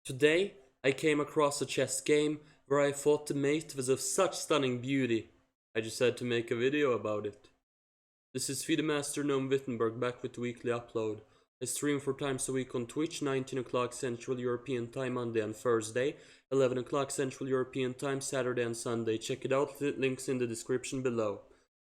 Today, I came across a chess game where I thought the mate was of such stunning beauty. I just had to make a video about it. This is Master Noam Wittenberg back with the weekly upload. I stream 4 times a week on Twitch, 19 o'clock Central European Time Monday and Thursday, 11 o'clock Central European Time Saturday and Sunday. Check it out, the links in the description below.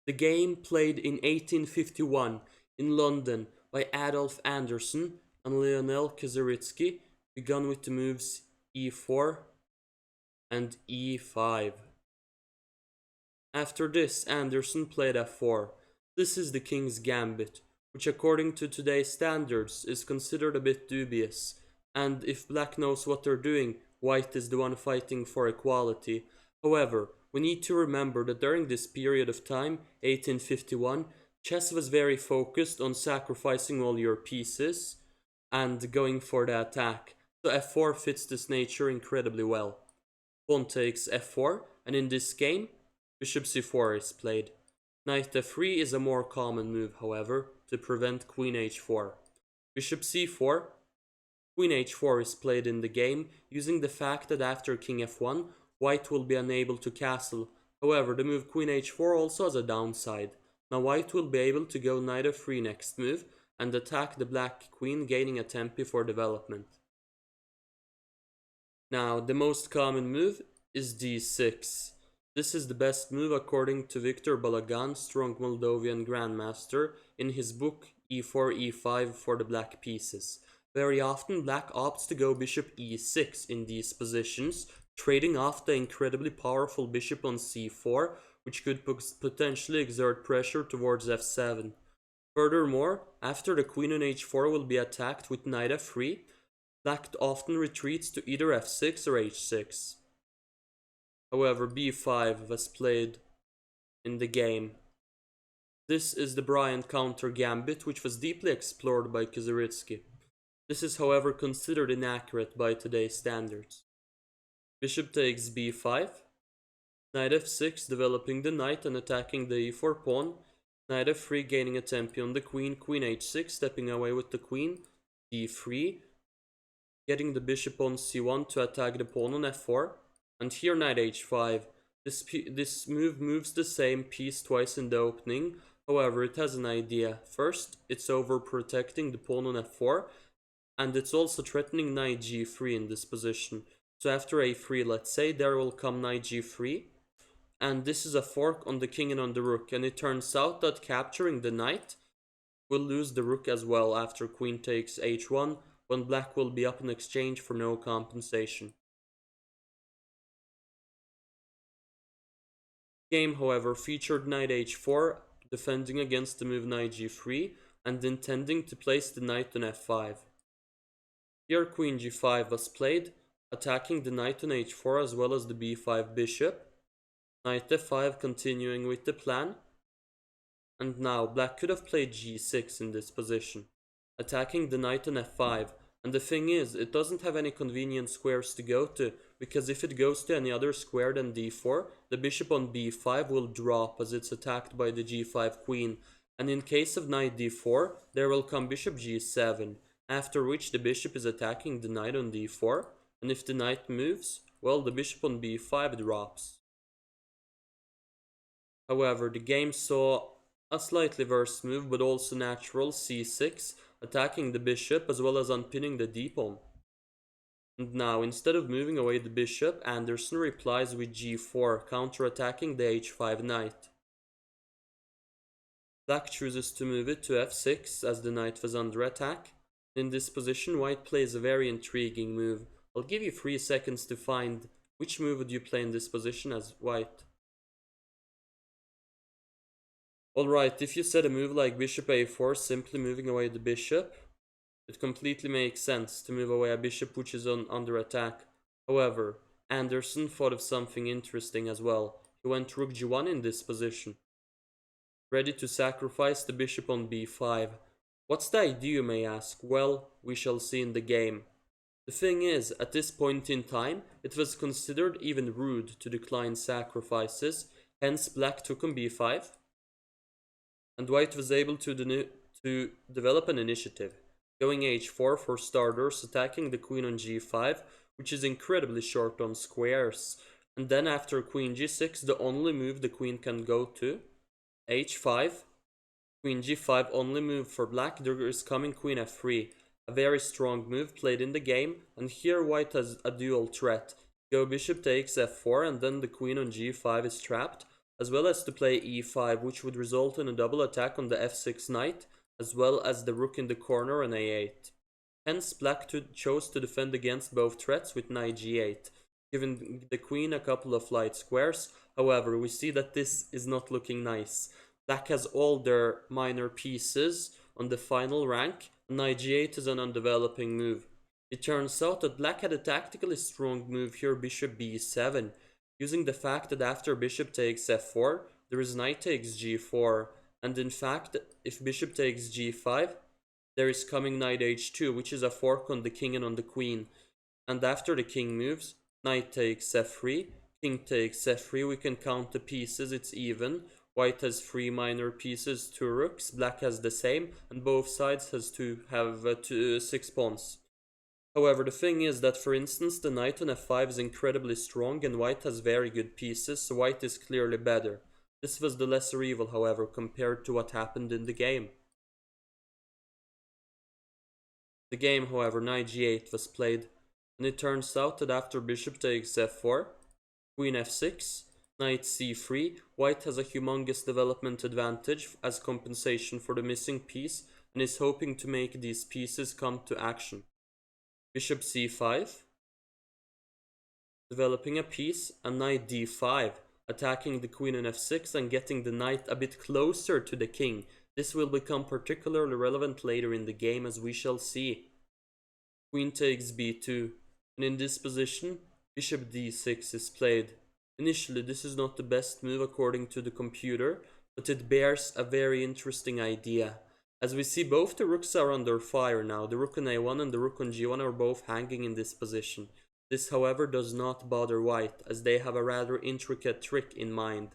The game, played in 1851 in London by Adolf Anderssen and Lionel Kazaritsky, begun with the moves e4 and e5. After this, Anderssen played f4. This is the king's gambit, which according to today's standards is considered a bit dubious, and if black knows what they're doing, white is the one fighting for equality. However, we need to remember that during this period of time, 1851, chess was very focused on sacrificing all your pieces and going for the attack. So f4 fits this nature incredibly well. Pawn takes f4, and in this game, bishop c4 is played. Knight f3 is a more common move, however, to prevent queen h4. Bishop c4, queen h4 is played in the game, using the fact that after king f1, white will be unable to castle. However, the move queen h4 also has a downside. Now white will be able to go knight f3 next move, and attack the black queen, gaining a tempo for development. Now, the most common move is d6. This is the best move according to Victor Balagan, strong Moldovan grandmaster, in his book e4, e5 for the black pieces. Very often, black opts to go bishop e6 in these positions, trading off the incredibly powerful bishop on c4, which could potentially exert pressure towards f7. Furthermore, after the queen on h4 will be attacked with knight f3, black often retreats to either f6 or h6. However, b5 was played in the game. This is the Bryant counter gambit, which was deeply explored by Kazaritsky. This is, however, considered inaccurate by today's standards. Bishop takes b5, knight f6, developing the knight and attacking the e4 pawn, knight f3, gaining a tempo on the queen, queen h6, stepping away with the queen, d3, getting the bishop on c1 to attack the pawn on f4, and here knight h5. This move moves the same piece twice in the opening, however it has an idea. First, it's overprotecting the pawn on f4, and it's also threatening knight g3 in this position. So after a3, let's say, there will come knight g3, and this is a fork on the king and on the rook, and it turns out that capturing the knight will lose the rook as well after queen takes h1, when black will be up in exchange for no compensation. Game, however, featured knight h4, defending against the move knight g3, and intending to place the knight on f5. Here queen g5 was played, attacking the knight on h4 as well as the b5 bishop. Knight f5 continuing with the plan. And now black could have played g6 in this position, attacking the knight on f5. And the thing is, it doesn't have any convenient squares to go to, because if it goes to any other square than d4, the bishop on b5 will drop as it's attacked by the g5 queen. And in case of knight d4, there will come bishop g7, after which the bishop is attacking the knight on d4, and if the knight moves, well, the bishop on b5 drops. However, the game saw a slightly worse move, but also natural, c6, attacking the bishop as well as unpinning the d-pawn. And now, instead of moving away the bishop, Anderssen replies with g4, counter-attacking the h5 knight. Black chooses to move it to f6 as the knight was under attack. In this position, white plays a very intriguing move. I'll give you 3 seconds to find which move would you play in this position as white. Alright, if you said a move like bishop a4, simply moving away the bishop, it completely makes sense to move away a bishop which is under attack. However, Anderssen thought of something interesting as well. He went rook g1 in this position, ready to sacrifice the bishop on b5. What's the idea, you may ask? Well, we shall see in the game. The thing is, at this point in time, it was considered even rude to decline sacrifices, hence black took on b5, and white was able to develop an initiative, going h4 for starters, attacking the queen on g5, which is incredibly short on squares. And then after queen g6, the only move the queen can go to, h5, queen g5, only move for black. There is coming queen f3, a very strong move played in the game, and here white has a dual threat. Go bishop takes f4, and then the queen on g5 is trapped, as well as to play e5, which would result in a double attack on the f6 knight, as well as the rook in the corner on a8. Hence, black chose to defend against both threats with knight g8, giving the queen a couple of light squares. However, we see that this is not looking nice. Black has all their minor pieces on the final rank, and knight g8 is an undeveloping move. It turns out that black had a tactically strong move here, bishop b7, using the fact that after bishop takes f4, there is knight takes g4, and in fact, if bishop takes g5, there is coming knight h2, which is a fork on the king and on the queen. And after the king moves, knight takes f3, king takes f3, we can count the pieces, it's even. White has 3 minor pieces, 2 rooks, black has the same, and both sides have 6 pawns. However, the thing is that, for instance, the knight on f5 is incredibly strong and white has very good pieces, so white is clearly better. This was the lesser evil, however, compared to what happened in the game. The game, however, knight g8 was played, and it turns out that after bishop takes f4, queen f6, knight c3, white has a humongous development advantage as compensation for the missing piece and is hoping to make these pieces come to action. Bishop c5, developing a piece, and knight d5, attacking the queen on f6 and getting the knight a bit closer to the king. This will become particularly relevant later in the game, as we shall see. Queen takes b2, and in this position, bishop d6 is played. Initially, this is not the best move according to the computer, but it bears a very interesting idea. As we see, both the rooks are under fire now. The rook on a1 and the rook on g1 are both hanging in this position. This, however, does not bother white, as they have a rather intricate trick in mind.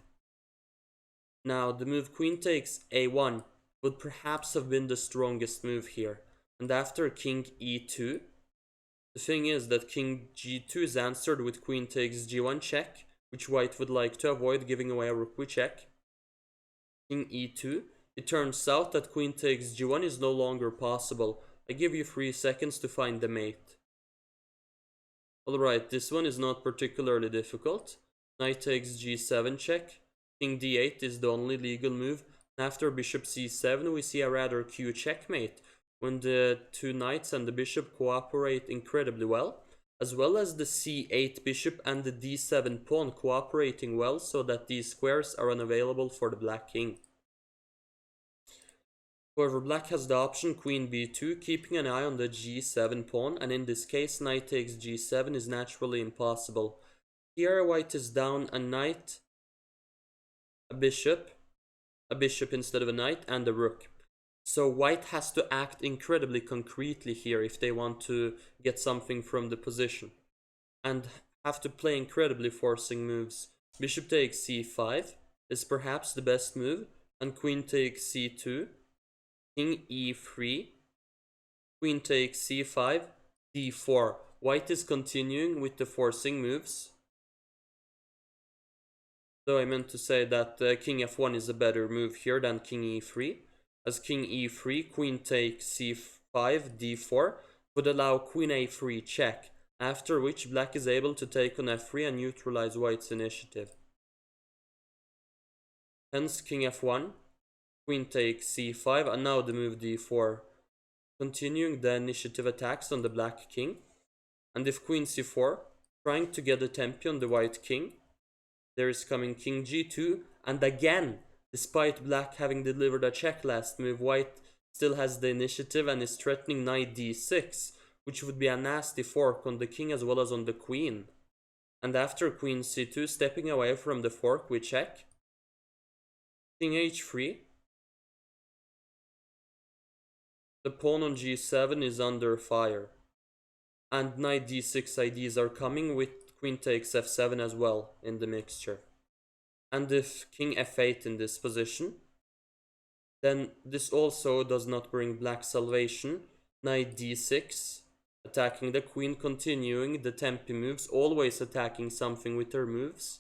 Now, the move queen takes a1 would perhaps have been the strongest move here. And after king e2, the thing is that king g2 is answered with queen takes g1 check, which white would like to avoid, giving away a rook we check. King e2. It turns out that queen takes g1 is no longer possible. I give you 3 seconds to find the mate. Alright, this one is not particularly difficult. Knight takes g7 check. King d8 is the only legal move. After bishop c7 we see a rather cute checkmate, when the 2 knights and the bishop cooperate incredibly well, as well as the c8 bishop and the d7 pawn cooperating well, so that these squares are unavailable for the black king. However, black has the option queen b2, keeping an eye on the g7 pawn, and in this case knight takes g7 is naturally impossible. Here white is down a knight, a bishop instead of a knight, and a rook. So white has to act incredibly concretely here if they want to get something from the position, and have to play incredibly forcing moves. Bishop takes c5 is perhaps the best move, and queen takes c2, king e3, queen takes c5, d4. White is continuing with the forcing moves. Though I meant to say that king f1 is a better move here than king e3. As king e3, queen takes c5, d4 would allow queen a3 check, after which black is able to take on f3 and neutralize white's initiative. Hence king f1, queen takes c5, and now the move d4, continuing the initiative attacks on the black king. And if queen c4, trying to get a tempo on the white king, there is coming king g2, and again, despite black having delivered a check last move, white still has the initiative and is threatening knight d6, which would be a nasty fork on the king as well as on the queen. And after queen c2, stepping away from the fork, we check. King h3. The pawn on g7 is under fire. And knight d6 IDs are coming, with queen takes f7 as well in the mixture. And if king f8 in this position, then this also does not bring black salvation. Knight d6, attacking the queen, continuing the tempi moves, always attacking something with her moves.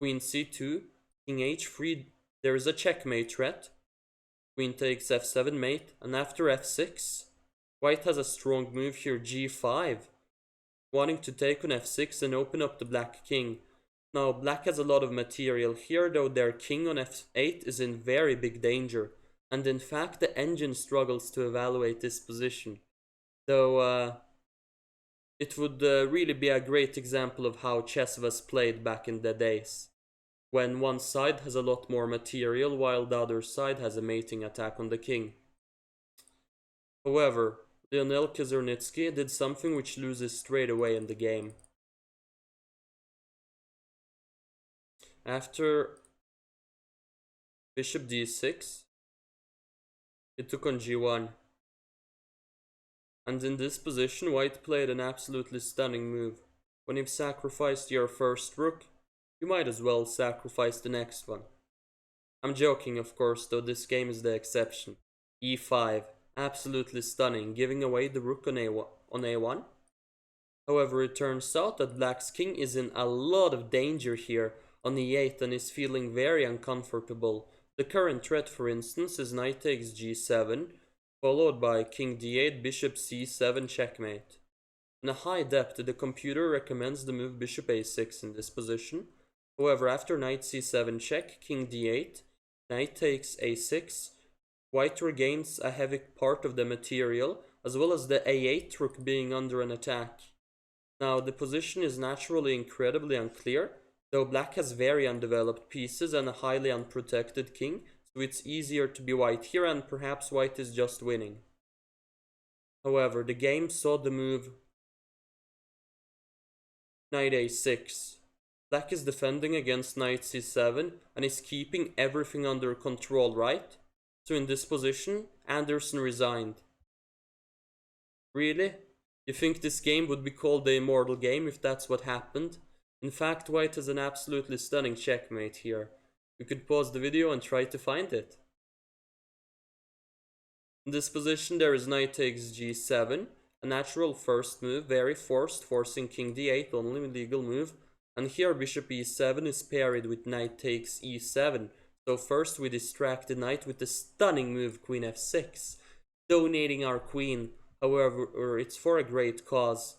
Queen c2, king h3, there is a checkmate threat. Queen takes f7 mate, and after f6, white has a strong move here, g5, wanting to take on f6 and open up the black king. Now, black has a lot of material here, though their king on f8 is in very big danger, and in fact the engine struggles to evaluate this position. Though it would really be a great example of how chess was played back in the days, when one side has a lot more material while the other side has a mating attack on the king. However, Lionel Chessinators did something which loses straight away in the game. After bishop d6, he took on g1. And in this position, white played an absolutely stunning move. When you've sacrificed your first rook, you might as well sacrifice the next one. I'm joking, of course, though this game is the exception. e5, absolutely stunning, giving away the rook on a1. However, it turns out that black's king is in a lot of danger here on e8 and is feeling very uncomfortable. The current threat, for instance, is knight takes g7, followed by king d8, bishop c7, checkmate. In a high depth, the computer recommends the move bishop a6 in this position. However, after knight c7 check, king d8, knight takes a6, white regains a heavy part of the material, as well as the a8 rook being under an attack. Now, the position is naturally incredibly unclear, though black has very undeveloped pieces and a highly unprotected king, so it's easier to be white here, and perhaps white is just winning. However, the game saw the move knight a6. Black is defending against knight c7 and is keeping everything under control, right? So in this position, Anderssen resigned. Really? You think this game would be called the immortal game if that's what happened? In fact, white has an absolutely stunning checkmate here. You could pause the video and try to find it. In this position, there is knight takes g7, a natural first move, very forced, forcing king d8, only legal move. And here bishop e7 is parried with knight takes e7. So first we distract the knight with the stunning move queen f6, donating our queen. However, it's for a great cause.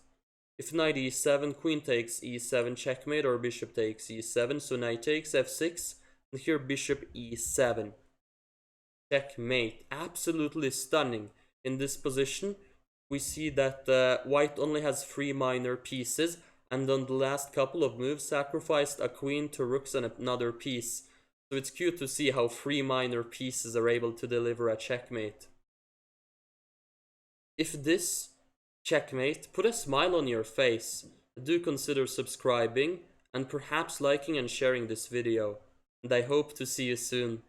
If knight e7, queen takes e7 checkmate, or bishop takes e7, so knight takes f6, and here bishop e7. Checkmate. Absolutely stunning. In this position, we see that white only has 3 minor pieces, and on the last couple of moves sacrificed a queen to rooks and another piece. So it's cute to see how 3 minor pieces are able to deliver a checkmate. If this checkmate put a smile on your face, do consider subscribing and perhaps liking and sharing this video. And I hope to see you soon.